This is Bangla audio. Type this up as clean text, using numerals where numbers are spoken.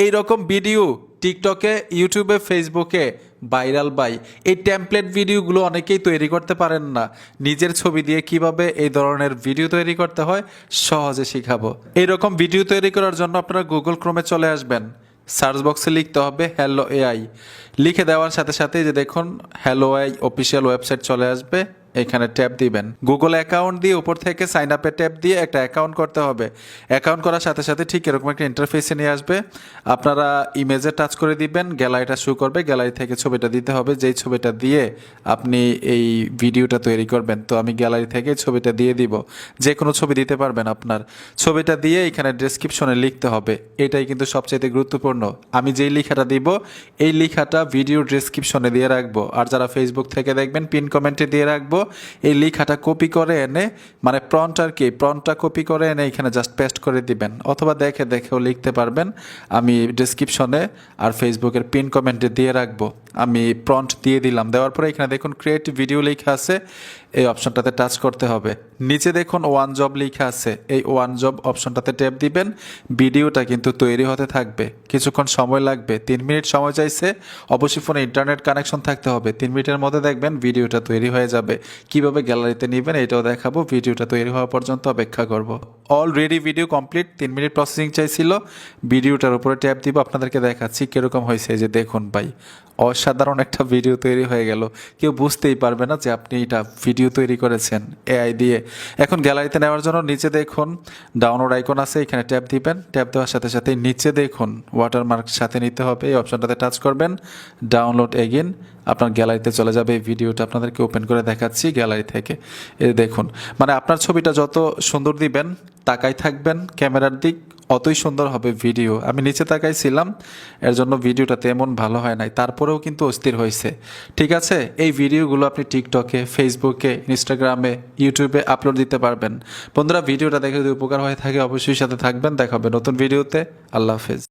এই রকম ভিডিও টিকটকে, ইউটিউবে, ফেসবুকে ভাইরাল ভাই। এই টেমপ্লেট ভিডিওগুলো অনেকেই তৈরি করতে পারেন না। নিজের ছবি দিয়ে কিভাবে এই ধরনের ভিডিও তৈরি করতে হয় সহজে শিখাবো। এইরকম ভিডিও তৈরি করার জন্য আপনারা গুগল ক্রোমে চলে আসবেন। সার্চ বক্সে লিখতে হবে হ্যালো এআই। লিখে দেওয়ার সাথে সাথে যে দেখুন হ্যালো এআই অফিসিয়াল ওয়েবসাইট চলে আসবে। এখানে ট্যাপ দিবেন, গুগল অ্যাকাউন্ট দিয়ে উপর থেকে সাইন আপে ট্যাপ দিয়ে একটা অ্যাকাউন্ট করতে হবে। অ্যাকাউন্ট করার সাথে সাথে ঠিক এরকম একটা ইন্টারফেসে নিয়ে আসবে। আপনারা ইমেজে টাচ করে দিবেন, গ্যালারিটা শো করবে। গ্যালারি থেকে ছবিটা দিতে হবে, যেই ছবিটা দিয়ে আপনি এই ভিডিওটা তৈরি করবেন। তো আমি গ্যালারি থেকে ছবিটা দিয়ে দিব। যে কোনো ছবি দিতে পারবেন আপনার। ছবিটা দিয়ে এখানে ডেসক্রিপশনে লিখতে হবে। এটাই কিন্তু সবচাইতে গুরুত্বপূর্ণ। আমি যেই লেখাটা দিব এই লেখাটা ভিডিও ডেসক্রিপশনে দিয়ে রাখবো। আর যারা ফেসবুক থেকে দেখবেন পিন কমেন্টে দিয়ে রাখবো। এই লেখাটা কপি করে এনে, মানে প্রন্টটা কপি করে এনে এখানে জাস্ট পেস্ট করে দিবেন, অথবা দেখেও লিখতে পারবেন। আমি ডেসক্রিপশনে আর ফেসবুকের পিন কমেন্টে দিয়ে রাখবো। আমি প্রন্ট দিয়ে দিলাম। দেওয়ার পরে এখানে দেখুন ক্রিয়েট ভিডিও লেখা আছে, এই অপশনটাতে টাচ করতে হবে। নিচে দেখুন ওয়ান জব লেখা আছে, এই ওয়ান জব অপশনটাতে ট্যাপ দিবেন। ভিডিওটা কিন্তু তৈরি হতে থাকবে, কিছুক্ষণ সময় লাগবে। 3 মিনিট সময় চাইছে। অবশ্যই ফোনে ইন্টারনেট কানেকশন থাকতে হবে। 3 মিনিটের মধ্যে দেখবেন ভিডিওটা তৈরি হয়ে যাবে। কিভাবে গ্যালারিতে নেবেন এটাও দেখাবো। ভিডিওটা তৈরি হওয়া পর্যন্ত অপেক্ষা করব। Already video complete. 3 minute processing চাইছিল। ভিডিওটার উপরে ট্যাপ দিব, আপনাদেরকে দেখাচ্ছি কিরকম হয়েছে। যে দেখুন ভাই, অসাধারণ একটা ভিডিও তৈরি হয়ে গেল। কেউ বুঝতেই পারবে না যে আপনি এটা ভিডিও তৈরি করেছেন এআই দিয়ে। এখন গ্যালারিতে নেওয়ার জন্য নিচে দেখুন ডাউনলোড আইকন আছে, এখানে ট্যাপ দিবেন। ট্যাপ দেওয়ার সাথে সাথে নিচে দেখুন ওয়াটারমার্ক সাথে নিতে হবে, এই অপশনটাতে টাচ করবেন। ডাউনলোড এগেইন, আপনার গ্যালারিতে চলে যাবে। এই ভিডিওটা আপনাদেরকে ওপেন করে দেখাচ্ছি গ্যালারি থেকে। এই দেখুন, মানে আপনার ছবিটা যত সুন্দর দিবেন, তাকাই থাকবেন ক্যামেরার দিক, অতই সুন্দর হবে ভিডিও। আমি নিচে তাকাইছিলাম, এর জন্য ভিডিওটা তেমন ভালো হয় নাই, তারপরেও কিন্তু অস্থির হয়েছে। ঠিক আছে, এই ভিডিওগুলো আপনি টিকটকে, ফেসবুকে, ইনস্টাগ্রামে, ইউটিউবে আপলোড দিতে পারবেন। বন্ধুরা, ভিডিওটা দেখে যদি উপকার হয়ে থাকে অবশ্যই সাথে থাকবেন। দেখা হবে নতুন ভিডিওতে। আল্লাহ হাফেজ।